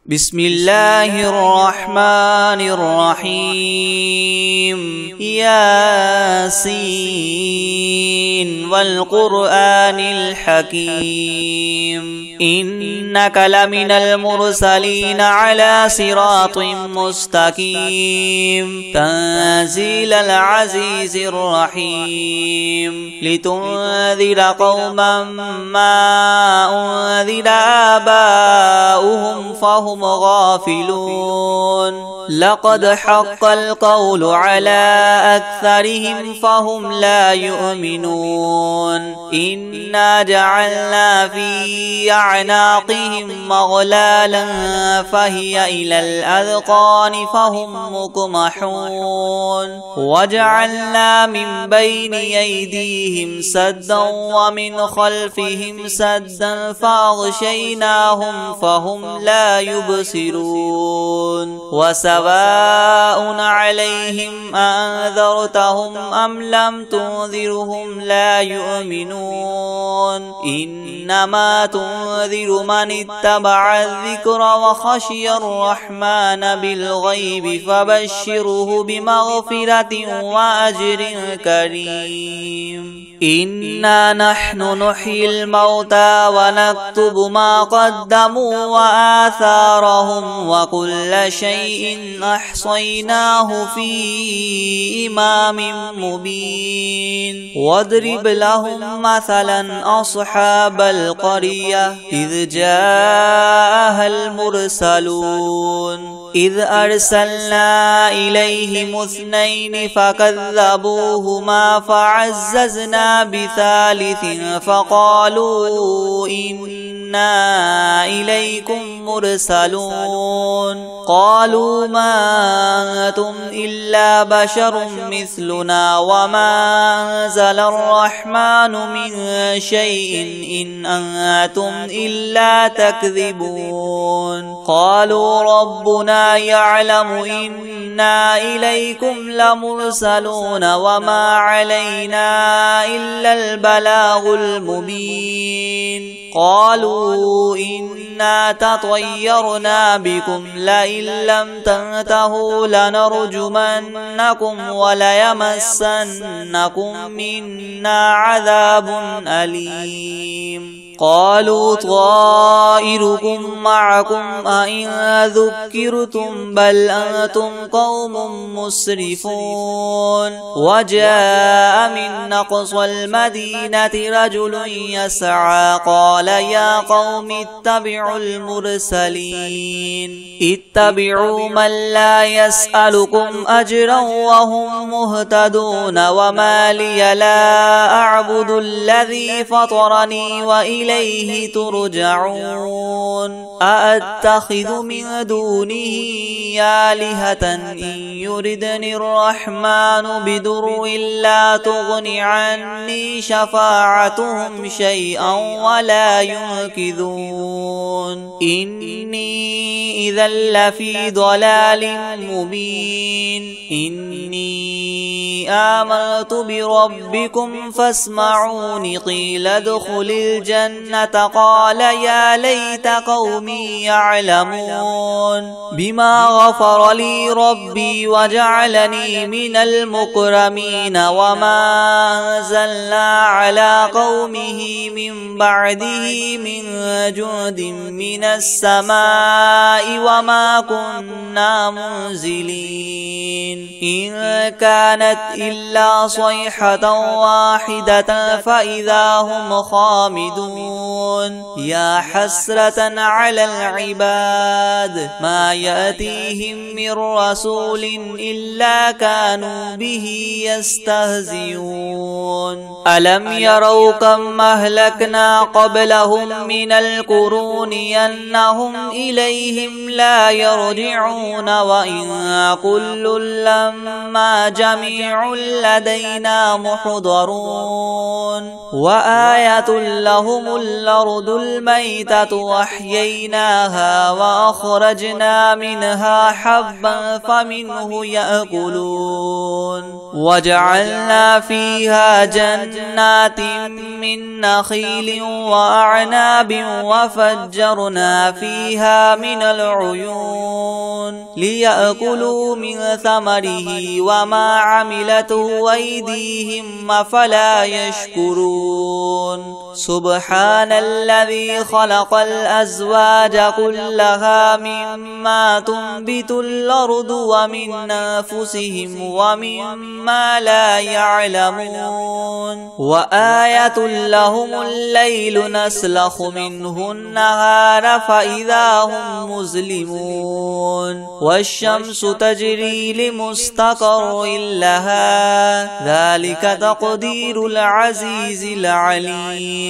بسم الله الرحمن الرحيم ياسين والقرآن الحكيم إنك لمن المرسلين على صراط مستقيم تنزيل العزيز الرحيم لتنذر قوما ما أنذر آباؤهم فهم غافلون لقد حق القول على أكثرهم فهم لا يؤمنون إنا جعلنا في أعناقهم مغلالا فهي إلى الأذقان فهم مقمحون وجعلنا من بين أيديهم سدا ومن خلفهم سدا فأغشيناهم فهم لا يبصرون وسواء عليهم أنذرتهم أم لم تنذرهم لا يؤمنون إنما تنذر من اتبع الذكر وخشي الرحمن بالغيب فبشره بمغفرة وأجر كريم إنا نحن نحيي الموتى ونكتب ما قدموا وآثارهم وكل شيء أحصيناه في إمام مبين واضرب لهم مثلا أصحاب القرية إذ جاءها المرسلون إذ أرسلنا إليهم اثنين فكذبوهما فعززنا بثالث فقالوا إنا إليكم مرسلون قالوا ما أنتم إلا بشر مثلنا وما أنزل الرحمن من شيء إن أنتم إلا تكذبون قالوا ربنا يعلم إنا إليكم لمرسلون وما علينا إلا البلاغ المبين قالوا إنا تطيرنا بكم لئن لم تنتهوا لنرجمنكم وليمسنكم منا عذاب أليم قالوا طائركم معكم أئن ذكرتم بل أنتم قوم مسرفون وجاء من أقصى المدينة رجل يسعى قال يا قوم اتبعوا المرسلين اتبعوا من لا يسألكم أجرا وهم مهتدون وما لي لا أعبد الذي فطرني وإليه ترجعون أأتخذ من دونه آلهة إن يردني الرحمن بدر لا تغن عني شفاعتهم شيئا ولا ينقذون إني إذا لفي ضلال مبين إني آمنت بربكم فاسمعون قيل ادخل الجنة قال يا ليت قومي يعلمون بما غفر لي ربي وجعلني من المكرمين وما أنزلنا على قومه من بعده من جند من السماء وما كنا منزلين إن كانت إلا صيحة واحدة فإذا هم خامدون يا حسرة على العباد ما يأتيهم من رسول إلا كانوا به يستهزئون ألم يروا كم أهلكنا قبلهم من القرون أنهم إليهم لا يرجعون وإن كل لما جميع لدينا محضرون وآية لهم لهم الأرض الميتة وأحييناها وأخرجنا منها حبا فمنه يأكلون وجعلنا فيها جنات من نخيل وأعناب وفجرنا فيها من العيون ليأكلوا من ثمره وما عملته أيديهم أفلا يشكرون سبحان الذي خلق الأزواج كلها مما تنبت الأرض ومن أنفسهم ومما لا يعلمون وآية لهم الليل نسلخ منه النهار فإذا هم مظلمون والشمس تجري لمستقر لها ذلك تقدير العزيز العليم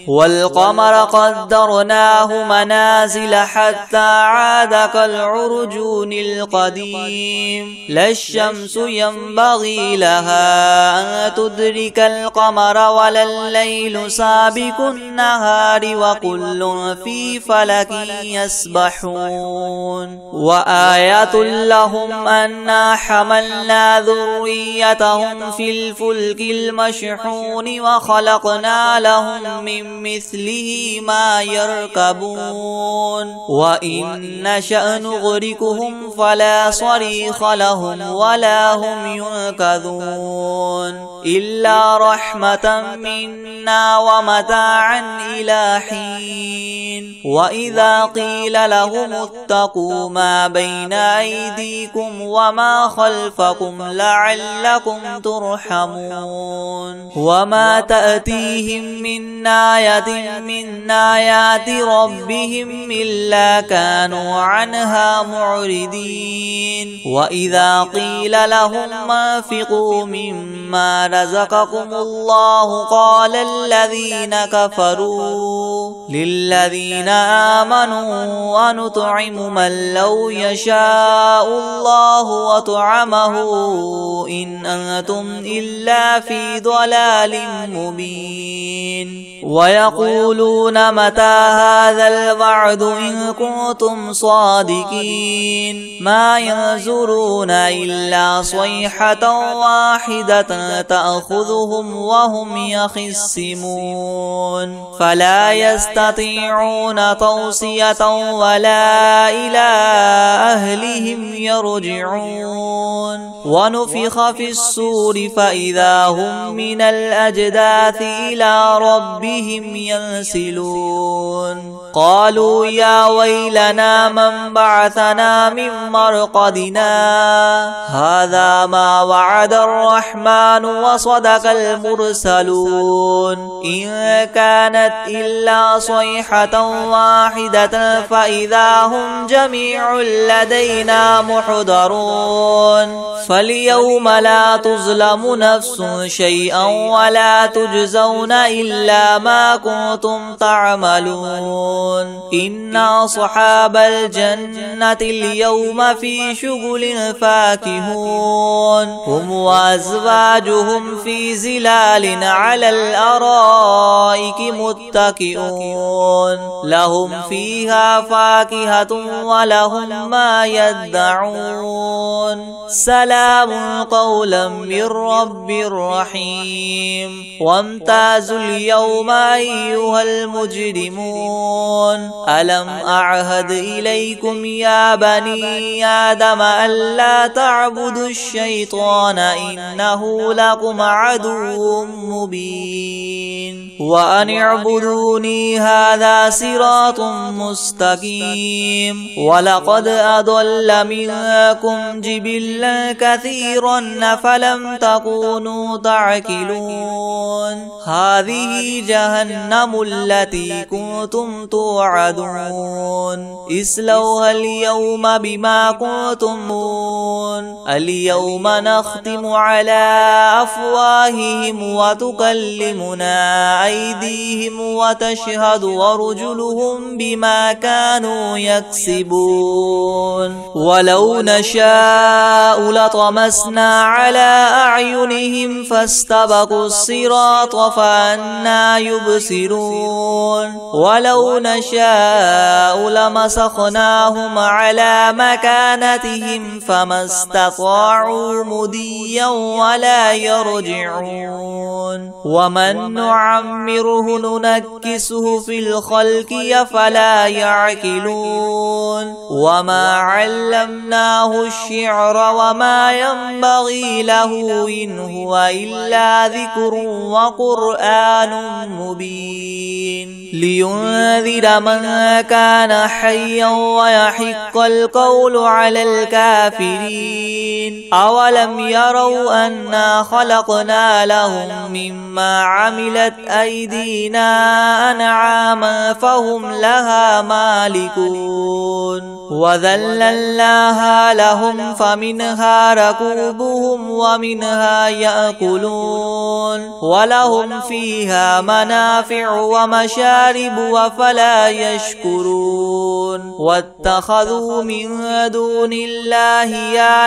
والقمر قدرناه منازل حتى عاد كالعرجون القديم لا الشمس ينبغي لها أن تدرك القمر ولا الليل سابق النهار وكل في فلك يسبحون وآية لهم أنا حملنا ذريتهم في الفلك المشحون وخلقنا لهم من مثله ما يركبون وإن نشأ نغرقهم فلا صريخ لهم ولا هم ينقذون إلا رحمة منا ومتاعا إلى حين وإذا قيل لهم اتقوا ما بين أيديكم وما خلفكم لعلكم ترحمون وما تأتيهم من آية من آيات ربهم إلا كانوا عنها معرضين وإذا قيل لهم انفقوا مما رزقكم الله قال الذين كفروا للذين آمنوا أنطعم من لو يشاء الله وطعمه إن أنتم إلا في ضلال مبين ويقولون متى هذا الوعد إن كنتم صادقين ما ينظرون إلا صيحة واحدة تأخذهم وهم يخصمون فلا يستطيعون توصية ولا إلى أهلهم يرجعون ونفخ في الصور فإذا هم من الأجداث إلى ربهم ينسلون قالوا يا ويلنا من بعثنا من مرقدنا هذا ما وعد الرحمن وصدق المرسلون إن كانت إلا صيحة واحدة فإذا هم جميع لدينا محضرون فاليوم لا تظلم نفس شيئا ولا تجزون إلا ما كنتم تعملون إن أصحاب الجنة اليوم في شغل فاكهون هم وأزواجهم في زلال على الأرائك متكئون لهم فيها فاكهة ولهم ما يدعون سلام قولا من رب رحيم وامتازوا اليوم أيها المجرمون ألم أعهد إليكم يا بني آدم ألا تعبدوا الشيطان إنه لكم عدو مبين وأن اعبدوني هذا صراط مستقيم ولقد أضل منكم جبلا كثيرا فلم تكونوا تعقلون هذه جهنم التي كنتم توعدون اصلوها اليوم بما كنتم اليوم نختم على أفواههم وتكلمنا أيديهم وتشهد أرجلهم بما كانوا يكسبون ولو نشاء لطمسنا على أعينهم فاستبقوا الصراط فأنى يبصرون ولو نشاء لمسخناهم على مكانتهم فما استطاعوا مديا ولا يرجعون ومن نعمره ننكسه في الخلق أفلا يعقلون وما علمناه الشعر وما ينبغي له إن هو إلا ذكر وقرآن مبين لينذر من كان حيا ويحق القول على الكافرين أولم يروا أنا خلقنا لهم مما عملت أيدينا أنعاما فهم لها مالكون وذللناها لهم فمنها ركوبهم ومنها يأكلون ولهم فيها منافع ومشارب وفلا يشكرون واتخذوا من دون الله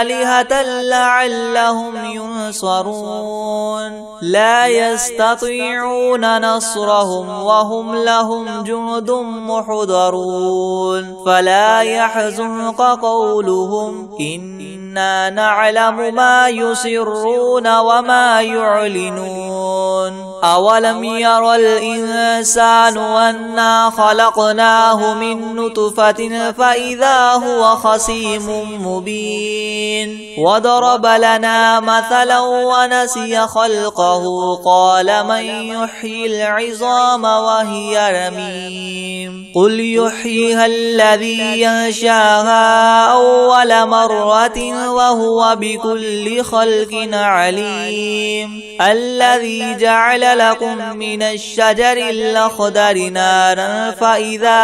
آلهة لعلهم ينصرون لا يستطيعون نصرهم وهم لهم جند محضرون فلا يحزنك قولهم إنا نعلم ما يسرون وما يعلنون أولم ير الإنسان أنا خلقناه من نطفة فإذا هو خصيم مبين وضرب لنا مثلا ونسي خلقه قال من يحيي العظام وهي رميم قل يحييها الذي ينشاها أول مرة وهو بكل خلق عليم الذي جعل لكم من الشجر الأخضر نارا فإذا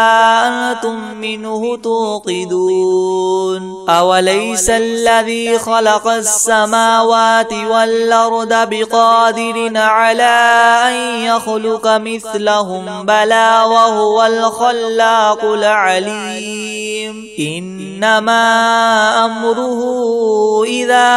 أنتم منه توقدون أوليس الذي خلق السماوات والأرض بقادر على أن يخلق مثلهم بلى وهو الخلاق العليم إنما أمره إذا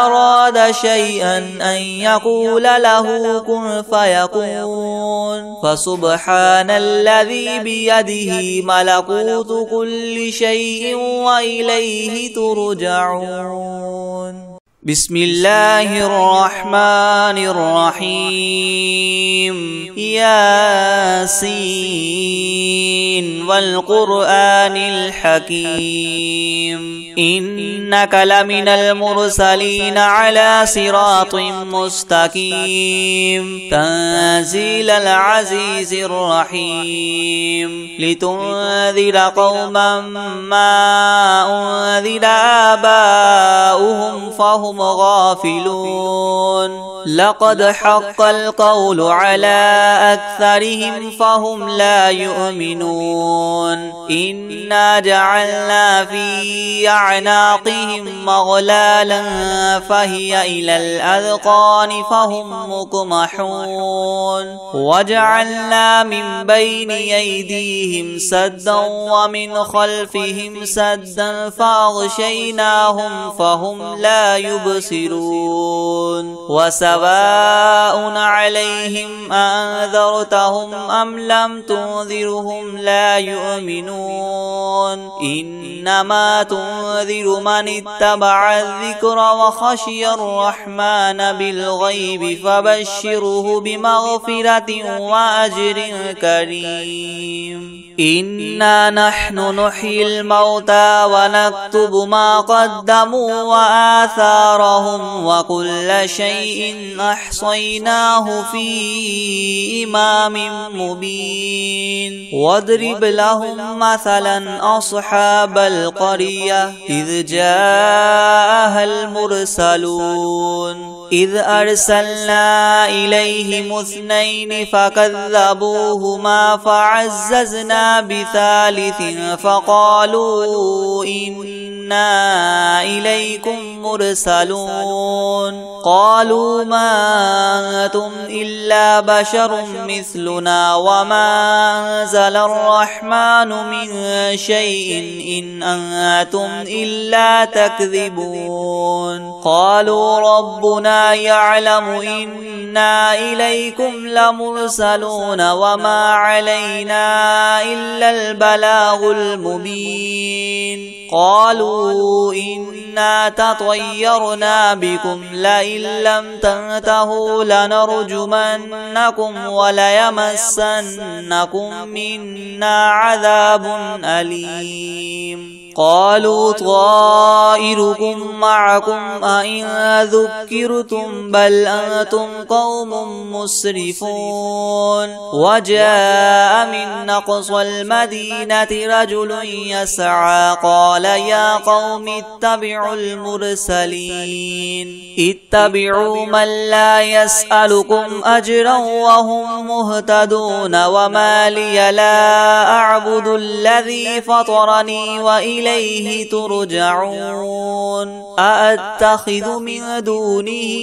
أراد شيئا أن يقول له كن فيكون فسبحان الذي بيده ملكوت كل شيء وإليه ترجعون بسم الله الرحمن الرحيم ياسين والقرآن الحكيم إنك لمن المرسلين على صراط مستقيم تنزيل العزيز الرحيم لتنذر قوما ما أنذر آباؤهم فهم غافلون لقد حق القول على أكثرهم فهم لا يؤمنون إنا جعلنا في أعناقهم مغلالا فهي إلى الأذقان فهم مقمحون وجعلنا من بين أيديهم سدا ومن خلفهم سدا فأغشيناهم فهم لا يبصرون وسواء عليهم أنذرتهم أم لم تنذرهم لا يؤمنون إنما تنذر من اتبع الذكر وخشي الرحمن بالغيب فبشره بمغفرة وأجر كريم إنا نحن نحيي الموتى ونكتب ما قدموا وآثارهم وكل شيء أحصيناه في إمام مبين واضرب لهم مثلا أصحاب القرية إذ جاءها المرسلون إذ أرسلنا إليهم اثنين فكذبوهما فعززنا بثالث فقالوا إنا إليكم مرسلون قالوا ما أنتم إلا بشر مثلنا وما أنزل الرحمن من شيء إن أنتم إلا تكذبون قالوا ربنا يعلم إنا إليكم لمرسلون وما علينا إلا البلاغ المبين قالوا إنا تطيرنا بكم لئن لم تنتهوا لنرجمنكم وليمسنكم منا عذاب أليم قالوا طائركم معكم أئن ذكرتم بل أنتم قوم مسرفون وجاء من أقصى المدينة رجل يسعى قال يا قوم اتبعوا المرسلين اتبعوا من لا يسألكم أجرا وهم مهتدون وما لي لا أعبد الذي فطرني وإليه ترجعون أأتخذ من دونه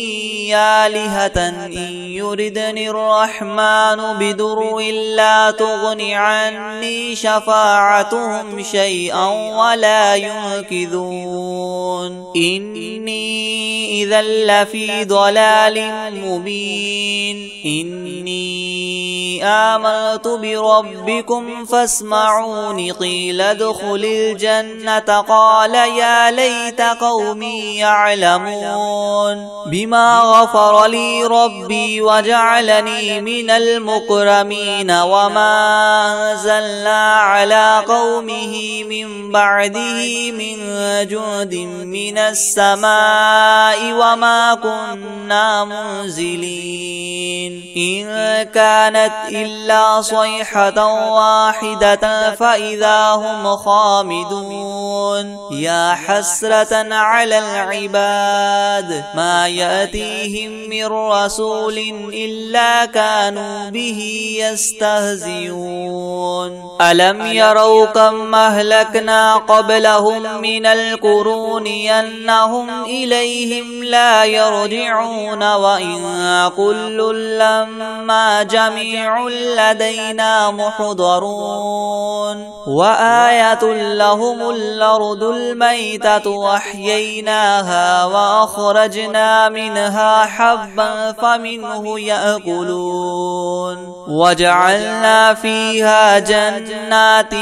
آلهة إن يردني الرحمن بدر لا تغن عني شفاعتهم شيئا ولا ينقذون إني إذا لفي ضلال مبين إني آمنت بربكم فاسمعون قيل ادخل الجنة قال يا ليت قومي يعلمون بما غفر لي ربي وجعلني من المكرمين وما أنزلنا على قومه من بعده من جند من السماء وما كنا منزلين إن كانت إلا صيحة واحدة فإذا هم خامدون يا حسرة على العباد ما يأتيهم من رسول إلا كانوا به يستهزئون ألم يروا كم أهلكنا قبلهم من القرون أنهم إليهم لا يرجعون وإن كل لما جميع لدينا محضرون وآية لهم الأرض الميتة وأحييناها وأخرجنا منها حبا فمنه يأكلون وجعلنا فيها جنات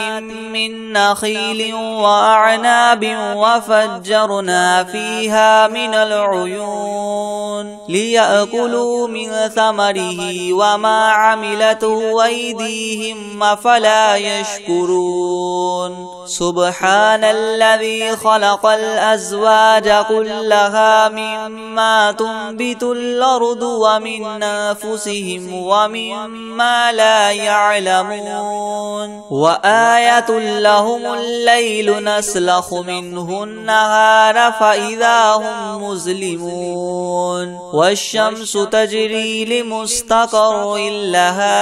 من نخيل وأعناب وفجرنا فيها من العيون ليأكلوا من ثمره وما عملته أيديهم أفلا يشكرون سبحان الذي خلق الأزواج كلها مما تنبت الأرض ومن أنفسهم ومما لا يعلمون وآية لهم الليل نسلخ منه النهار فإذا هم مظلمون والشمس تجري لمستقر لها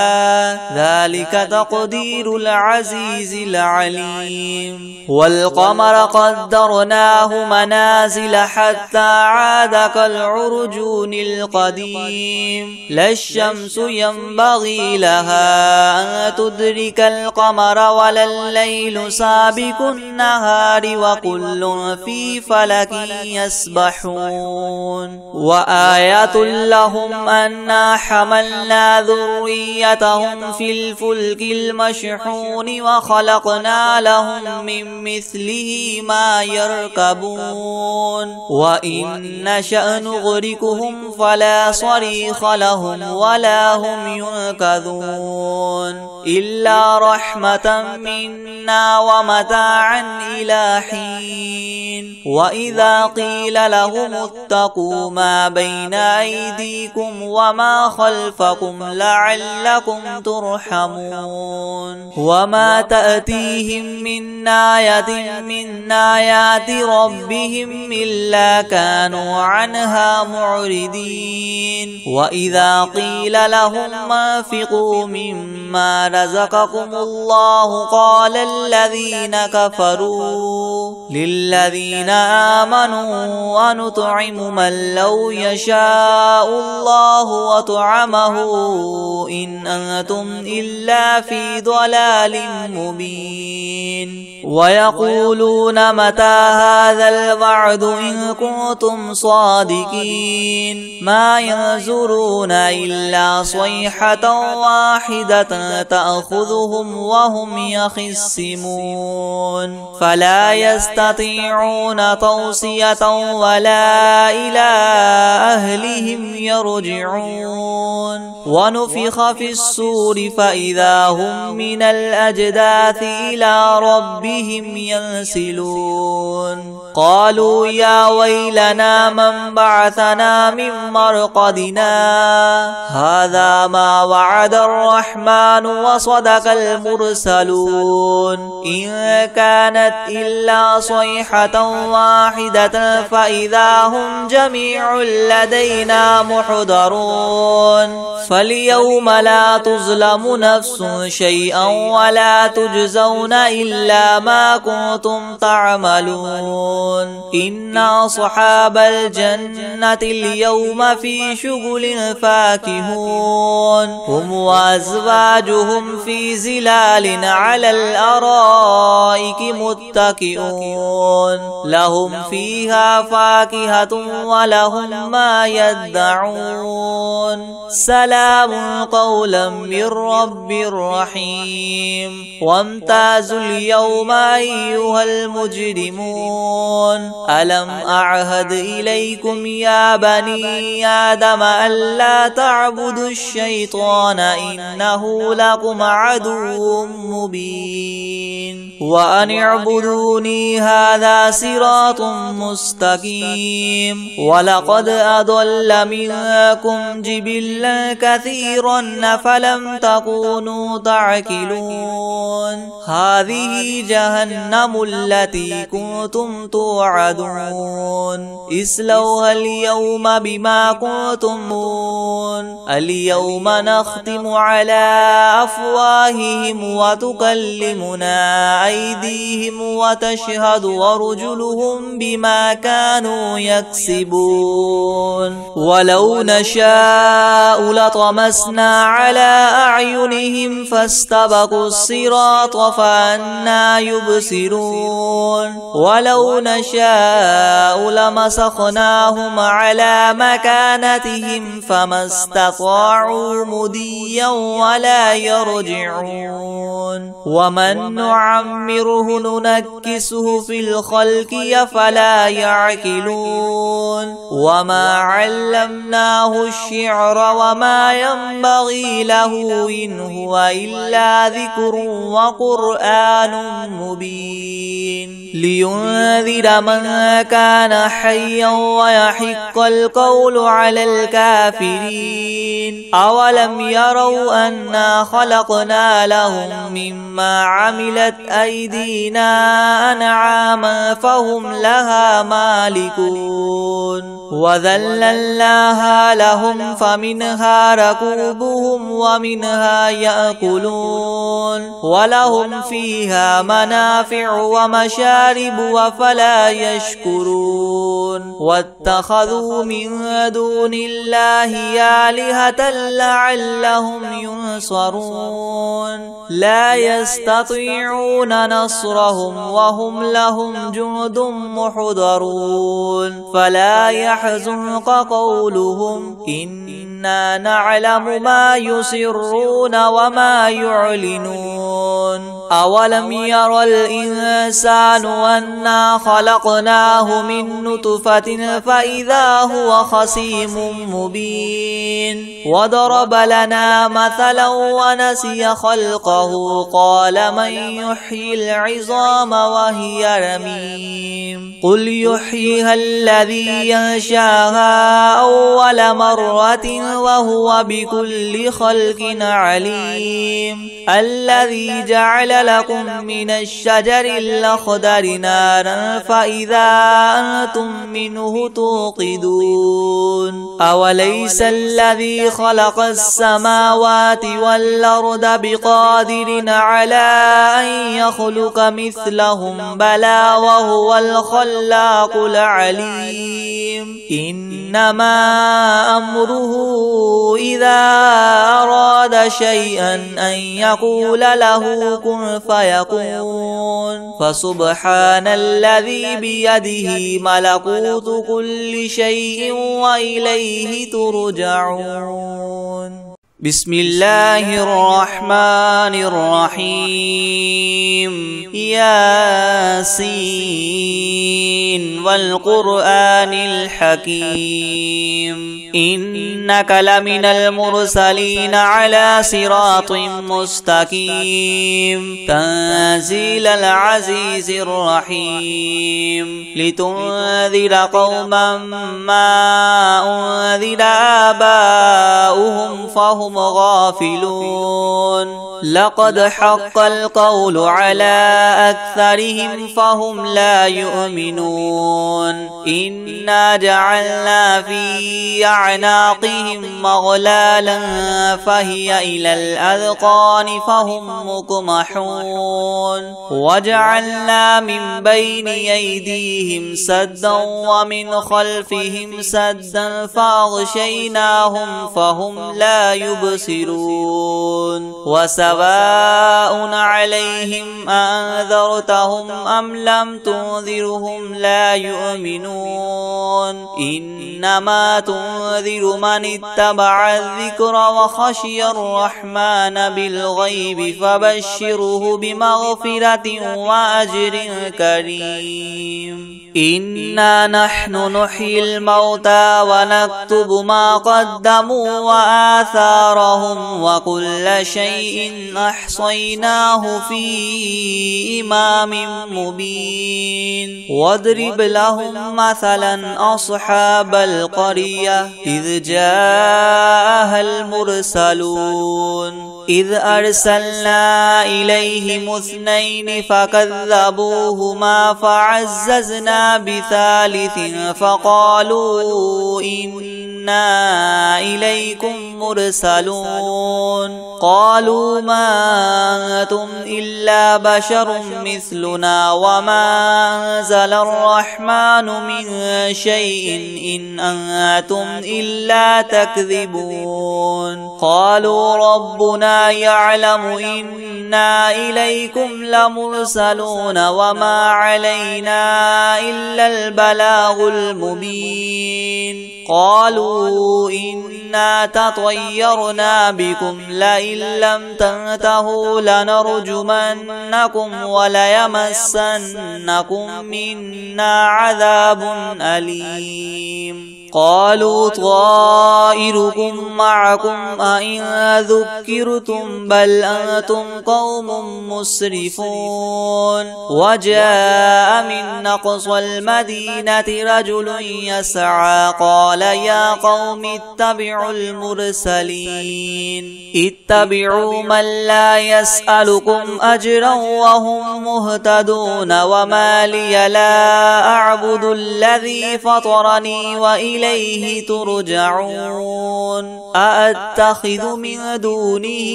ذلك تقدير العزيز العليم والقمر قدرناه منازل حتى عاد كالعرجون القديم لا الشمس ينبغي لها أن تدرك القمر ولا الليل سابق النهار وكل في فلك يسبحون وآية لهم أنا حملنا ذريتهم في الفلك المشحون وخلقنا لهم من مثله ما يركبون وإن نشأ نغرقهم فلا صريخ لهم ولا هم ينقذون إلا رحمة منا ومتاعا إلى حين. وإذا قيل لهم اتقوا ما بين أيديكم وما خلفكم لعلكم ترحمون. وما تأتيهم من آية من آيات ربهم إلا كانوا عنها معرضين. وإذا قيل لهم انفقوا مما رزقكم الله قال الذين كفروا للذين آمنوا أنطعم من لو يشاء الله وطعمه إن أنتم إلا في ضلال مبين. ويقولون متى هذا الوعد إن كنتم صادقين ما ينظرون إلا صيحة واحدة تأخذهم وهم يخصمون فلا يستطيعون توصية ولا إلى أهلهم يرجعون. ونفخ في الصور فإذا هم من الأجداث إلى ربهم ينسلون. قالوا يا ويلنا من بعثنا من مرقدنا هذا ما وعد الرحمن وصدق المرسلون إن كانت إلا صيحة واحدة فإذا هم جميع لدينا محضرون. فاليوم لا تظلم نفس شيئا ولا تجزون إلا ما كنتم تعملون. إن أصحاب الجنة اليوم في شغل فاكهون هم وأزواجهم في زلال على الأرائك متكئون لهم فيها فاكهة ولهم ما يدعون. سلام قولا من رب رحيم. وامتازوا اليوم أيها المجرمون ألم أعهد إليكم يا بني آدم ألا تعبدوا الشيطان إنه لكم عدو مبين. وأن اعبدوني هذا صراط مستقيم. ولقد أضل منكم جبلا كثيرا فلم تكونوا تعقلون. هذه جهنم التي كنتم توعدون اصلوها اليوم بما كنتم اليوم نختم على أفواههم وتكلمنا أيديهم وتشهد أرجلهم بما كانوا يكسبون. ولو نشاء لطمسنا على أعينهم فاستبقوا الصراط فأنى يبصرون. ولو نشاء لمسخناهم على مكانتهم فما استطاعوا مديا ولا يرجعون. ومن نعمره ننكسه في الخلق أفلا يعقلون. وما علمناه الشعر وما ينبغي له إن هو إلا ذكر وقرآن مبين. لينذر من كان حيا ويحق القول على الكافرين. أولم يروا أنا خلقنا لهم مما عملت أيدينا أنعاما فهم لها مالكون. وذللناها لهم فمنها ركوبهم ومنها يأكلون ولهم فيها منافع ومشارب وفلا يشكرون. واتخذوا من دون الله آلهة لعلهم ينصرون. لا يستطيعون نصرهم وهم لهم جند محضرون. فلا يحزنك قولهم إنا نعلم ما يسرون وما يعلنون. أولم ير الإنسان أنا خلقناه من نطفة فإذا هو خصيم مبين وضرب لنا مثلا ونسي خلقه قال من يحيي العظام وهي رميم قل يحييها الذي ينشاها أول مرة وهو بكل خلق عليم الذي جعل لكم من الشجر الأخضر نارا فإذا أنتم منه توقدون أوليس الذي خلق السماوات والأرض بقادر على أن يخلق مثلهم بلى وهو الخلاق العليم إنما أمره إذا أراد شيئا أن يقول له كن فيكون فسبحان الذي بيده ملكوت كل شيء وإليه ترجعون بسم الله الرحمن الرحيم ياسين والقرآن الحكيم إنك لمن المرسلين على صراط مستقيم تنزيل العزيز الرحيم لتنذر قوما ما أنذر آباؤهم فهم غافلون لقد حق القول على أكثرهم فهم لا يؤمنون إنا جعلنا في أعناقهم مغلالا فهي إلى الأذقان فهم مقمحون وجعلنا من بين أيديهم سدا ومن خلفهم سدا فأغشيناهم فهم لا يبصرون وسواء عليهم أنذرتهم أم لم تنذرهم لا يؤمنون إنما تنذر من اتبع الذكر وخشي الرحمن بالغيب فبشره بمغفرة وأجر كريم إنا نحن نحيي الموتى ونكتب ما قدموا وآثارهم وكل شيء أحصيناه في إمام مبين واضرب لهم مثلا أصحاب القرية إذ جاءها المرسلون إذ أرسلنا إليهم اثنين فكذبوهما فعززنا بثالث فقالوا إنا إليكم مرسلون قالوا ما أنتم إلا بشر مثلنا وما أنزل الرحمن من شيء إن أنتم إلا تكذبون قالوا ربنا يعلم إنا إليكم لمرسلون وما علينا إلا البلاغ المبين قالوا إنا تطيرنا بكم لئن لم تنتهوا لنرجمنكم وليمسنكم منا عذاب أليم قالوا طائركم معكم أئن ذكرتم بل أنتم قوم مسرفون وجاء من أقصى المدينة رجل يسعى قال يا قوم اتبعوا المرسلين اتبعوا من لا يسألكم أجرا وهم مهتدون وما لي لا أعبد الذي فطرني وإليه ترجعون أأتخذ من دونه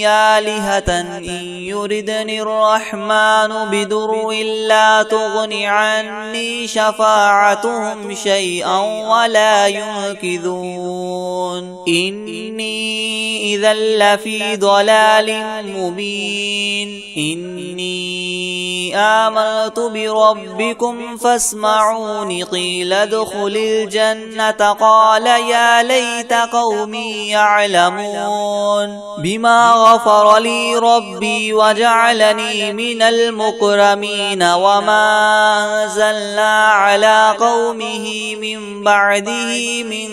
آلهة إن يردني الرحمن بدر لا تغن عني شفاعتهم شيئا ولا ينقذون إني إذا لفي ضلال مبين إني آمنت بربكم فاسمعون قيل ادخل الجنة الجنة قال يا ليت قومي يعلمون بما غفر لي ربي وجعلني من المكرمين وما أنزلنا على قومه من بعده من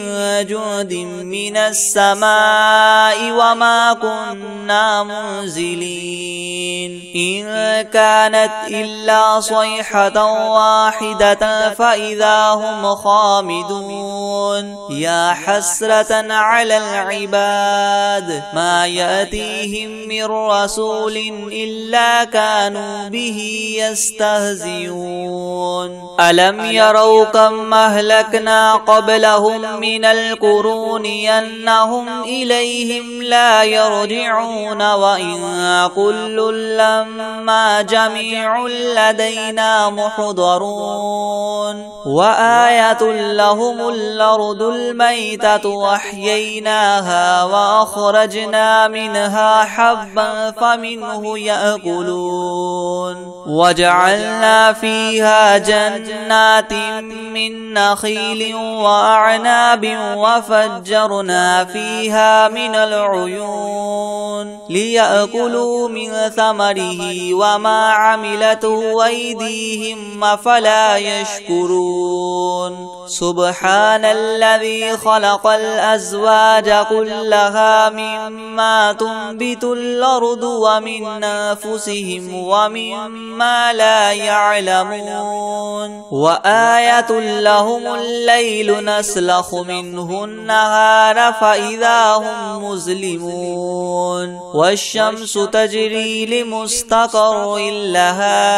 جند من السماء وما كنا منزلين إن كانت إلا صيحة واحدة فإذا هم خامدون يا حسرة على العباد ما يأتيهم من رسول إلا كانوا به يستهزئون ألم يروا كم أهلكنا قبلهم من القرون أنهم إليهم لا يرجعون وإن كل لما جميع لدينا محضرون وآية لهم الأرض الميتة وأحييناها وأخرجنا منها حبا فمنه يأكلون وجعلنا فيها جنات من نخيل وأعناب وفجرنا فيها من العيون ليأكلوا من ثمره وما عملته أيديهم أفلا يشكرون سبحان الذي خلق الأزواج كلها مما تنبت الأرض ومن أنفسهم ومما لا يعلمون وآية لهم الليل نسلخ منه النهار فإذا هم مظلمون والشمس تجري لمستقر لها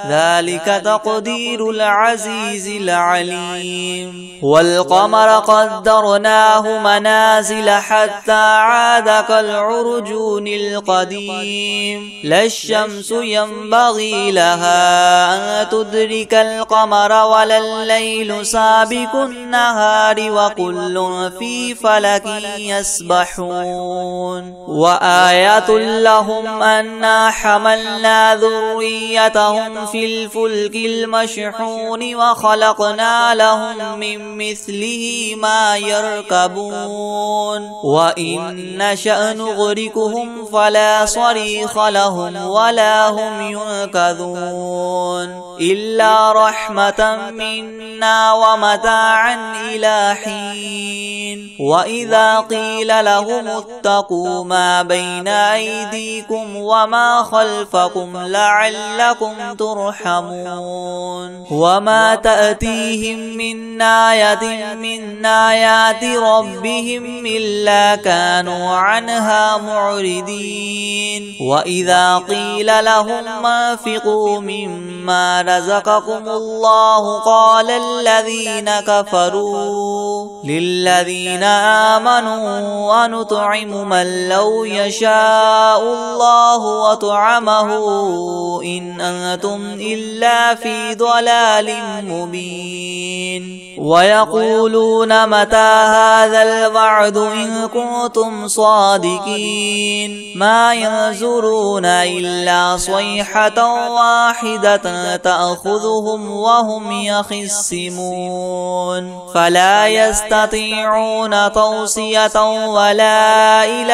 ذلك تقدير العزيز العليم والقمر قدرناه منازل حتى عاد كالعرجون القديم لا الشمس ينبغي لها أن تدرك القمر ولا الليل سابق النهار وكل في فلك يسبحون وآية لهم أنا حملنا ذريتهم في الفلك المشحون وخلقنا لهم من مثله ما يركبون وإن نشأ نغرقهم فلا صريخ لهم ولا هم ينقذون إلا رحمة منا ومتاعا إلى حين وإذا قيل لهم اتقوا ما بين أيديكم وما خلفكم لعلكم ترحمون وما تأتيهم من آية من آيات ربهم إلا كانوا عنها معرضين وإذا قيل لهم انفقوا مما رزقكم الله قال الذين كفروا للذين آمنوا ونطعم من لو يشاء الله وطعمه إن أنتم إلا في ضلال مبين ويقولون متى هذا الوعد إن كنتم صادقين ما ينظرون إلا صيحة واحدة تأخذهم وهم يخصمون فلا يستطيعون توصية ولا إلى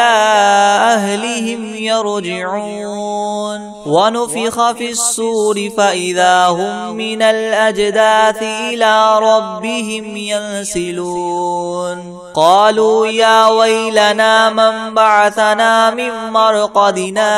أهلهم يرجعون ونفخ في الصور فإذا هم من الأجداث إلى ربهم ينسلون قالوا يا ويلنا من بعثنا من مرقدنا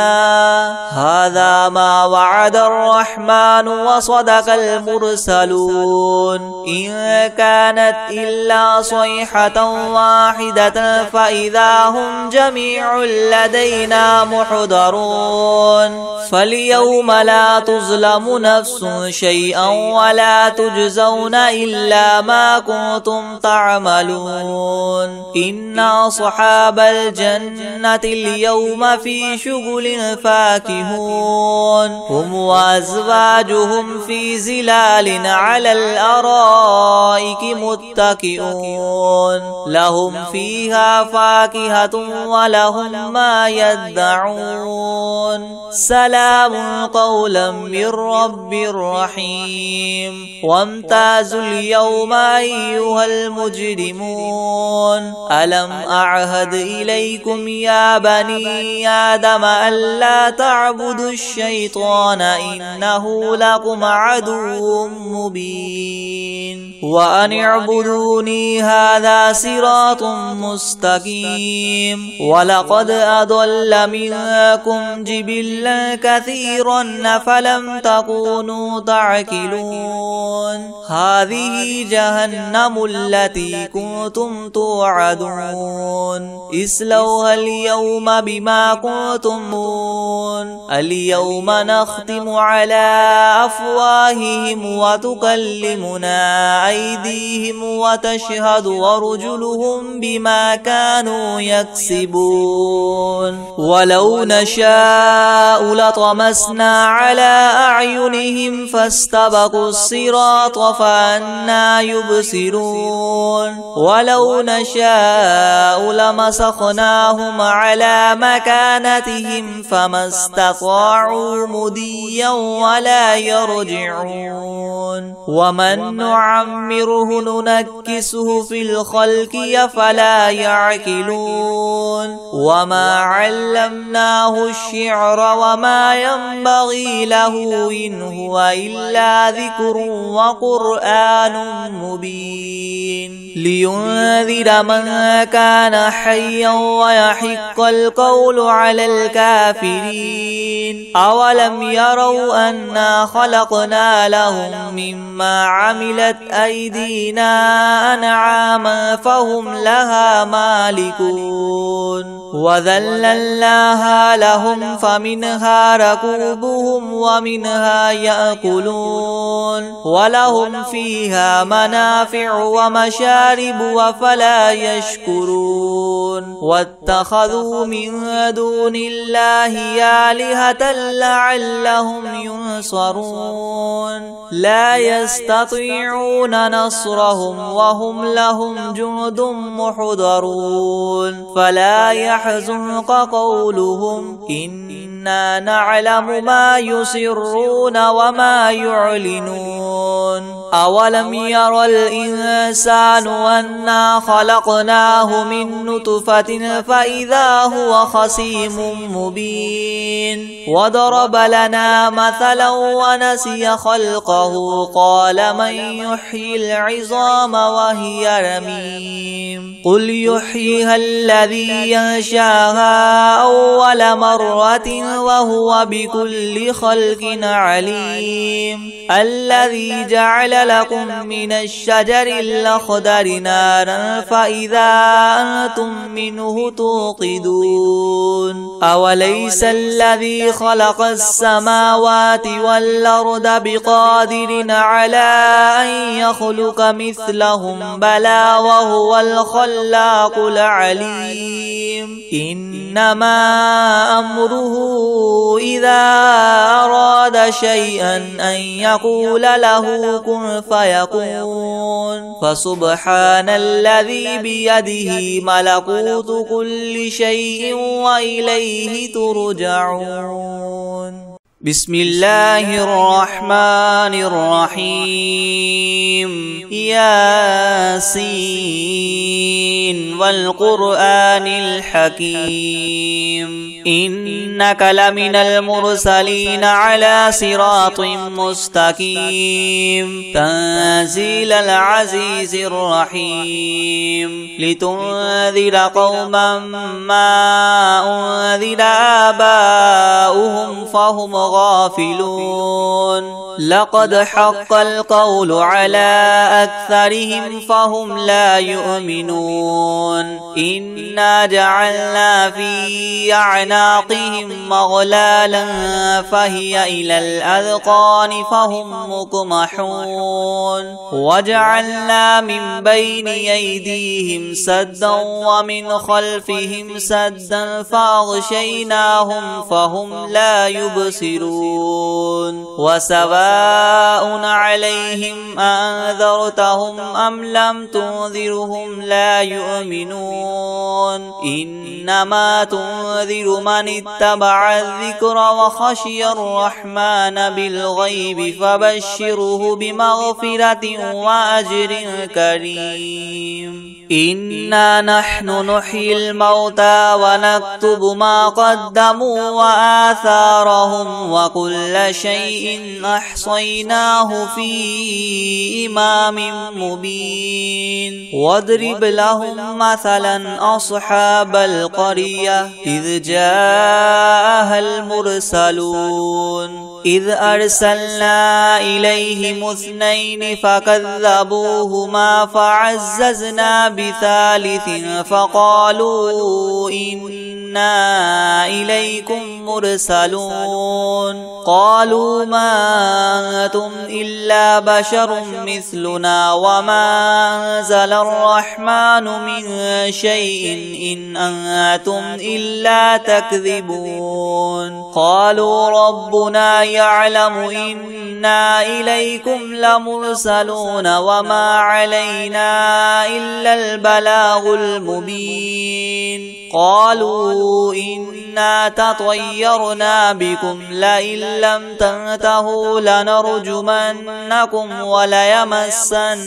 هذا ما وعد الرحمن وصدق المرسلون إن كانت إلا صيحة واحدة فإذا هم جميع لدينا محضرون فاليوم لا تظلم نفس شيئا ولا تجزون إلا ما كنتم تعملون إن أصحاب الجنة اليوم في شغل فاكهون هم وأزواجهم في زلال على الأرائك متكئون لهم فيها فاكهة ولهم ما يدعون سلام سلام قولا من رب رحيم وامتازوا اليوم أيها المجرمون ألم أعهد إليكم يا بني آدم ألا تعبدوا الشيطان إنه لكم عدو مبين وأن اعبدوني هذا صراط مستقيم ولقد أضل منكم جبلا كثيرا فلم تكونوا تعقلون هذه جهنم التي كنتم توعدون اصلوها اليوم بما كنتم اليوم نختم على أفواههم وتكلمنا أيديهم وتشهد أرجلهم بما كانوا يكسبون ولو نشاء لطمسنا على أعينهم فاستبقوا الصراط فأنى يبصرون ولو نشاء لمسخناهم على مكانتهم فما استطاعوا مديا ولا يرجعون ومن نعمره ننكسه في الخلق أفلا يعقلون وما علمناه الشعر وما ينبغي له إن هو إلا ذكر وقرآن مبين لينذر من كان حيا ويحق القول على الكافرين أولم يروا أنا خلقنا لهم مما عملت أيدينا أنعاما فهم لها مالكون وذللناها لهم فمنها ركوبهم ومنها يأكلون ولهم فيها منافع ومشارب وفلا يشكرون واتخذوا من دون الله آلهة لعلهم ينصرون لا يستطيعون نصرهم وهم لهم جند محضرون فلا يحزنك قولهم إنا نعلم ما يسرون وما يعلنون أولم ير الإنسان أنا خلقناه من نطفة فإذا هو خصيم مبين وضرب لنا مثلا ونسي خلقه قال من يحيي العظام وهي رميم قل يحييها الذي ينشاها أول مرة وهو بكل خلق عليم الذي جعل لكم من الشجر الأخضر نارا فإذا أنتم منه توقدون أوليس الذي خلق السماوات والأرض بقادر على أن يخلق مثلهم بلى وهو الخلاق العليم إنما أمره إذا أراد شيئا أن يقول له كن فيكون فسبحان الذي بيده ملكوت كل شيء وإليه ترجعون بسم الله الرحمن الرحيم ياسين والقرآن الحكيم إنك لمن المرسلين على صراط مستقيم تنزيل العزيز الرحيم لتنذر قوما ما أنذر آباؤهم فهم غافلون لقد حق القول على أكثرهم فهم لا يؤمنون إنا جعلنا في أعناقهم مغلالا فهي إلى الأذقان فهم مقمحون وجعلنا من بين أيديهم سدا ومن خلفهم سدا فأغشيناهم فهم لا يبصرون وسواء عليهم أنذرتهم أم لم تنذرهم لا يؤمنون يؤمنون إنما تنذر من اتبع الذكر وخشي الرحمن بالغيب فبشره بمغفرة وأجر كريم إنا نحن نحيي الموتى ونكتب ما قدموا وآثارهم وكل شيء أحصيناه في إمام مبين واضرب لهم مثلا أصحاب القرية إذ جاءها المرسلون إذ أرسلنا إليهم اثنين فكذبوهما فعززنا بثالث فقالوا إنا إليكم مرسلون قالوا ما أنتم إلا بشر مثلنا وما أنزل الرحمن من شيء إن أنتم إلا تكذبون قالوا ربنا يعلم إنا إليكم لمرسلون وما علينا إلا البلاغ المبين قالوا إنا تطيرنا بكم لئن لم تنتهوا لنرجمنكم وليمسنكم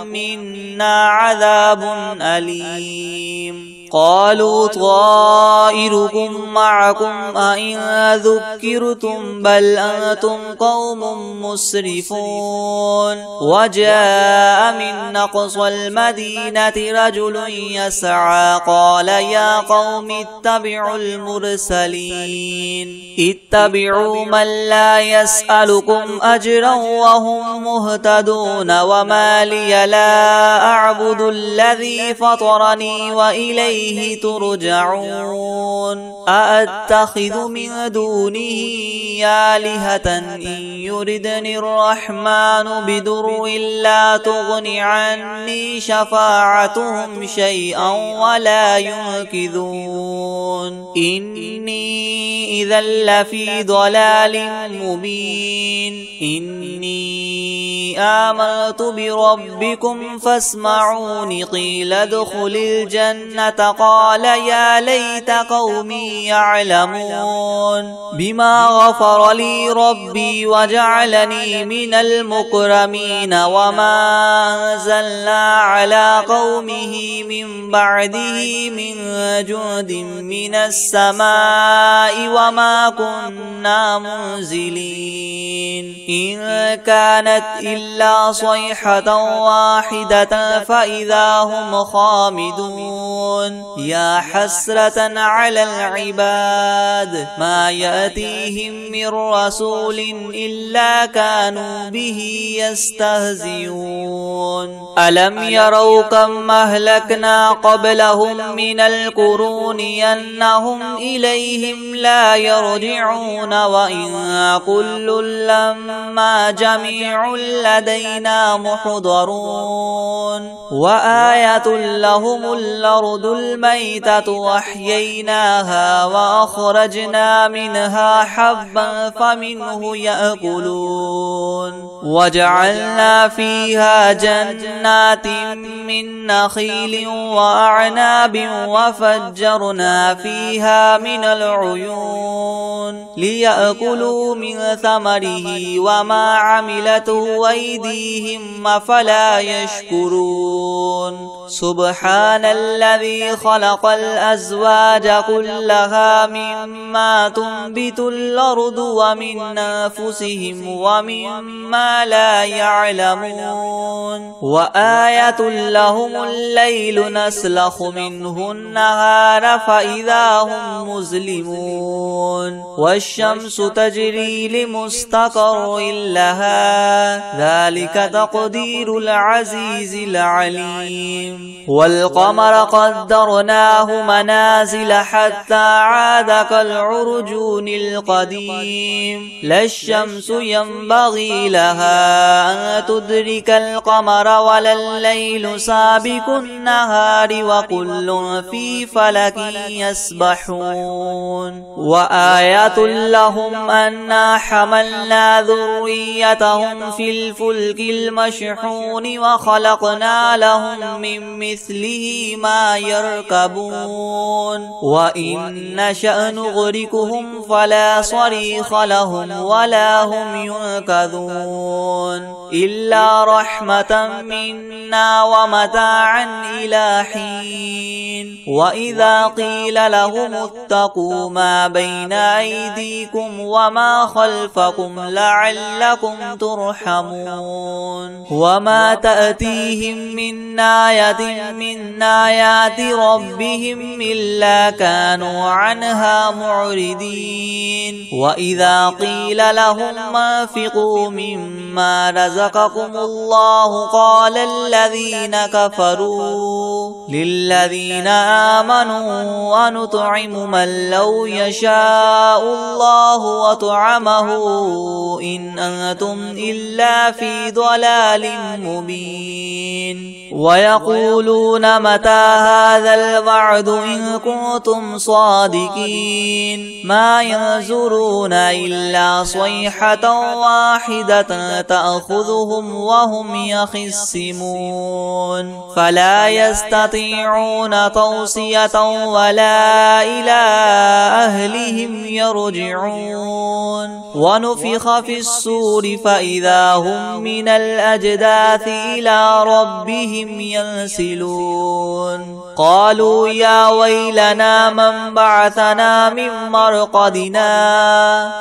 منا عذاب أليم قالوا طائركم معكم أئن ذكرتم بل أنتم قوم مسرفون وجاء من أقصى المدينة رجل يسعى قال يا قوم اتبعوا المرسلين اتبعوا من لا يسألكم أجرا وهم مهتدون وما لي لا أعبد الذي فطرني وإليه ترجعون أأتخذ من دونه آلهة إن يردني الرحمن بضر لا تغن عني شفاعتهم شيئا ولا ينقذون إني إذا لفي ضلال مبين إني آمنت بربكم فاسمعون قيل ادخل الجنة قال يا ليت قومي يعلمون بما غفر لي ربي وجعلني من المكرمين وما أنزلنا على قومه من بعده من جند من السماء وما كنا منزلين إن كانت إلا صيحة واحدة فإذا هم خامدون يا حسرة على العباد ما يأتيهم من رسول إلا كانوا به يستهزئون ألم يروا كم أهلكنا قبلهم من القرون أنهم إليهم لا يرجعون وإن كل لما جميع لدينا محضرون وآية لهم الأرض الميتة وأحييناها وأخرجنا منها حبا فمنه يأكلون وجعلنا فيها جنات من نخيل وأعناب وفجرنا فيها من العيون ليأكلوا من ثمره وما عملته أيديهم أفلا يشكرون سبحان الذي خلق الأزواج كلها مما تنبت الأرض ومن أنفسهم ومما لا يعلمون وآية لهم الليل نسلخ منه النهار فإذا هم مظلمون والشمس تجري لمستقر لها ذلك تقدير العزيز العليم والقمر قدرناه منازل حتى عاد كالعرجون القديم لا الشمس ينبغي لها أن تدرك القمر ولا الليل سابق النهار وكل في فلك يسبحون وآية لهم أنا حملنا ذريتهم في الفلك المشحون وخلقنا لهم من من مثله ما يركبون وإن نشأ نغرقهم فلا صريخ لهم ولا هم ينقذون إلا رحمة منا ومتاعا إلى حين وإذا قيل لهم اتقوا ما بين أيديكم وما خلفكم لعلكم ترحمون وما تأتيهم من آية من آيات ربهم إلا كانوا عنها معرضين وإذا قيل لهم انفقوا مما رزقكم الله قال الذين كفروا للذين آمنوا أنطعم من لو يشاء الله وطعمه إن أنتم إلا في ضلال مبين ويقولون متى هذا الوعد إن كنتم صادقين ما ينظرون إلا صيحة واحدة تأخذهم وهم يخصمون فلا يستطيعون توصية ولا إلى أهلهم يرجعون ونفخ في الصور فإذا هم من الأجداث إلى ربهم ينسلون قالوا يا ويلنا من بعثنا من مرقدنا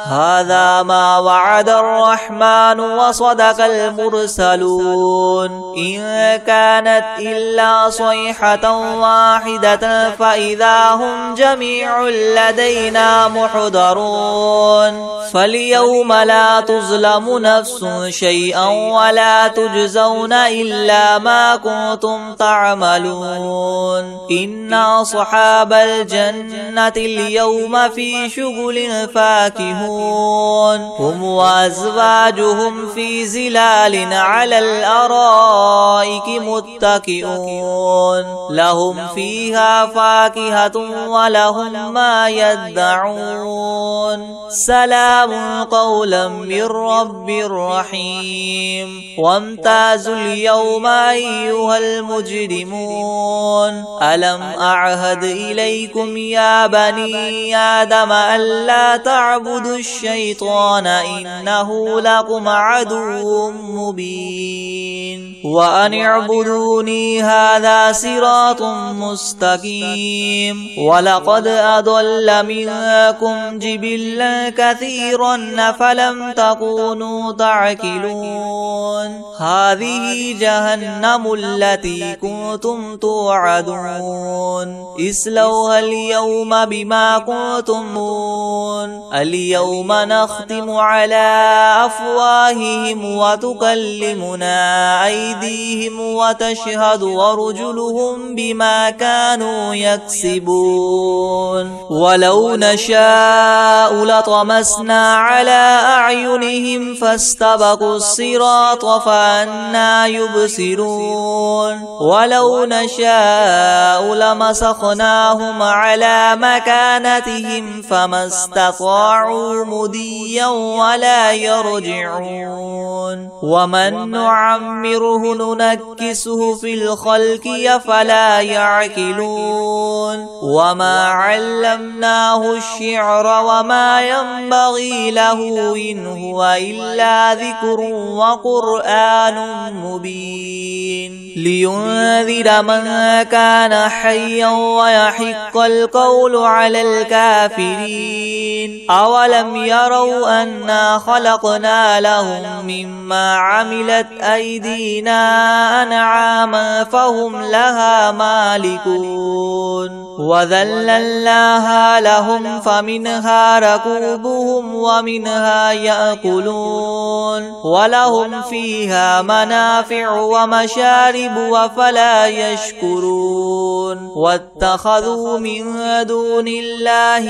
هذا ما وعد الرحمن وصدق المرسلون إن كانت إلا صيحة واحدة فإذا هم جميع لدينا محضرون فاليوم لا تظلم نفس شيئا ولا تجزون إلا ما كنتم تعملون إن أصحاب الجنة اليوم في شغل فاكهون هم وأزواجهم في زلال على الأرائك متكئون لهم فيها فاكهة ولهم ما يدعون سلام قولا من رب رحيم وامتازوا اليوم أيها المجرمون ألم أعهد إليكم يا بني آدم ألا تعبدوا الشيطان إنه لكم عدو مبين وأن اعبدوني هذا صراط مستقيم ولقد أضل منكم جبلا كثيرا فلم تكونوا تعقلون هذه جهنم التي كنتم توعدون اصلوها اليوم بما كنتم اليوم نختم على أفواههم وتكلمنا أيديهم وتشهد أرجلهم بما كانوا يكسبون ولو نشاء لطمسنا على أعينهم فاستبقوا الصراط فأنى يبصرون ولو نشاء لمسخناهم على مكانتهم فما استطاعوا مديا ولا يرجعون ومن نعمره ننكسه في الخلق أفلا يعقلون وما علمناه الشعر وما ينبغي له إن هو إلا ذكر وقرآن مبين لينذر من كان حيا ويحق القول على الكافرين أولم يروا أنا خلقنا لهم مما عملت أيدينا أنعاما فهم لها مالكون وذللناها لهم فمنها ركوبهم ومنها يأكلون ولهم فيها منافع ومشارب وفلا يشكرون واتخذوا من دون الله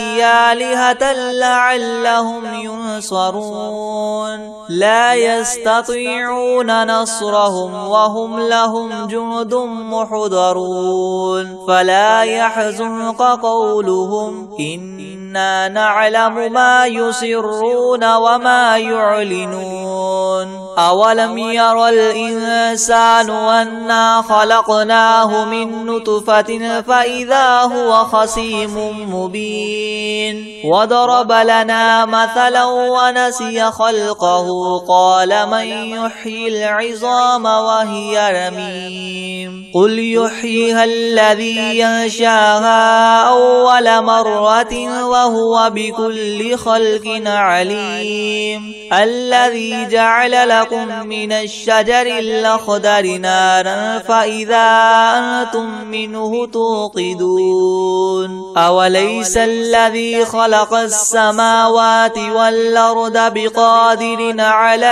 آلهة لعلهم ينصرون لا يستطيعون نصرهم وهم لهم جند محضرون فلا يحزنك قولهم إنا نعلم ما يسرون وما يعلنون أولم ير الإنسان أنا خلقناه من نطفة فإذا هو خصيم مبين وضرب لنا مثلا ونسي خلقه قال من يحيي العظام وهي رميم قل يحييها الذي ينشاها أول مرة وهو بكل خلق عليم الذي جعل لكم من الشجر الأخضر نارا فإذا أنتم منه توقدون أوليس الذي خلق السماوات والأرض بقادر على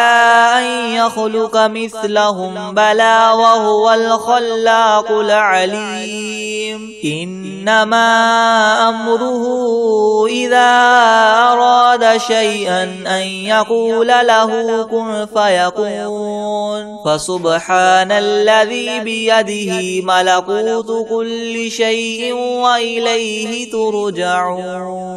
أن يخلق مثلهم بلى وهو الخلاق العليم إنما أمره إذا أراد شيئا أن يقول له كن فيكون فسبحان الذي بيده ملكوت كل شيء وإليه ترجعون.